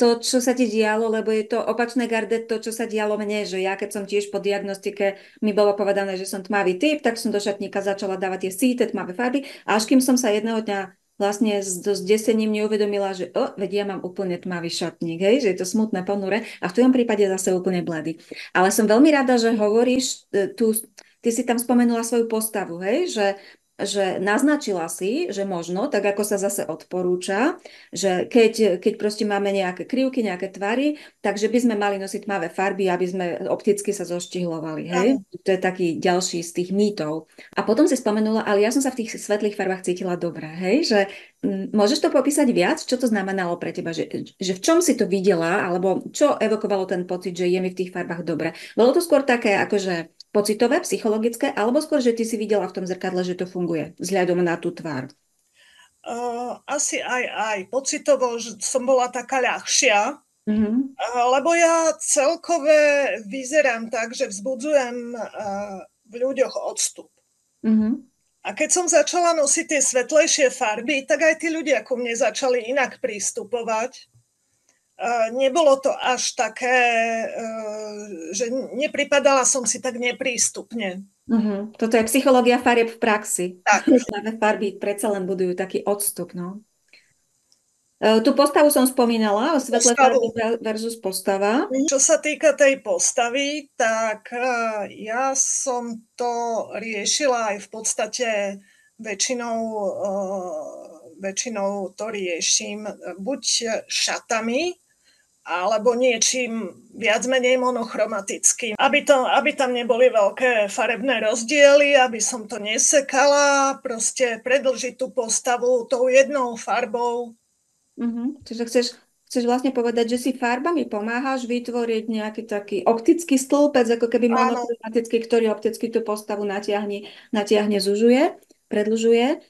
to, čo sa ti dialo, lebo je to opačné garde to, čo sa dialo mne, že ja keď som tiež po diagnostike mi bolo povedané, že som tmavý typ, tak som do šatníka začala dávať tie síte tmavé farby, a až kým som sa jedného dňa vlastne s desením neuvedomila, že veď ja mám úplne tmavý šatník, hej, že je to smutné, ponure, a v tvojom prípade zase úplne bledý. Ale som veľmi rada, že hovoríš tu, ty si tam spomenula svoju postavu, hej, že naznačila si, že možno, tak ako sa zase odporúča, že keď proste máme nejaké krivky, nejaké tvary, takže by sme mali nosiť tmavé farby, aby sme opticky sa zoštihlovali, hej? Áno. To je taký ďalší z tých mýtov. A potom si spomenula, ale ja som sa v tých svetlých farbách cítila dobre, hej? Že môžeš to popísať viac, čo to znamenalo pre teba, že v čom si to videla, alebo čo evokovalo ten pocit, že je mi v tých farbách dobre. Bolo to skôr také, akože pocitové, psychologické, alebo skôr, že ty si videla v tom zrkadle, že to funguje, vzhľadom na tú tvár. Asi aj pocitovo, že som bola taká ľahšia, Mhm. lebo ja celkové vyzerám tak, že vzbudzujem v ľuďoch odstup. Mhm. A keď som začala nosiť tie svetlejšie farby, tak aj tí ľudia ku mne začali inak prístupovať. Nebolo to až také, že nepripadala som si tak neprístupne. Toto je psychológia farieb v praxi. Tak. Práve farby predsa len budujú taký odstup, no. Tú postavu som spomínala, svetlé farby Postavu. versus postava. Čo sa týka tej postavy, tak ja som to riešila aj v podstate väčšinou, väčšinou to riešim buď šatami, alebo niečím viac menej monochromatickým. Aby tam neboli veľké farebné rozdiely, aby som to nesekala, proste predlžiť tú postavu tou jednou farbou. Čiže chceš vlastne povedať, že si farbami pomáhaš vytvoriť nejaký taký optický stĺpec, ako keby Áno, monochromatický, ktorý opticky tú postavu natiahne, zužuje, predlžuje.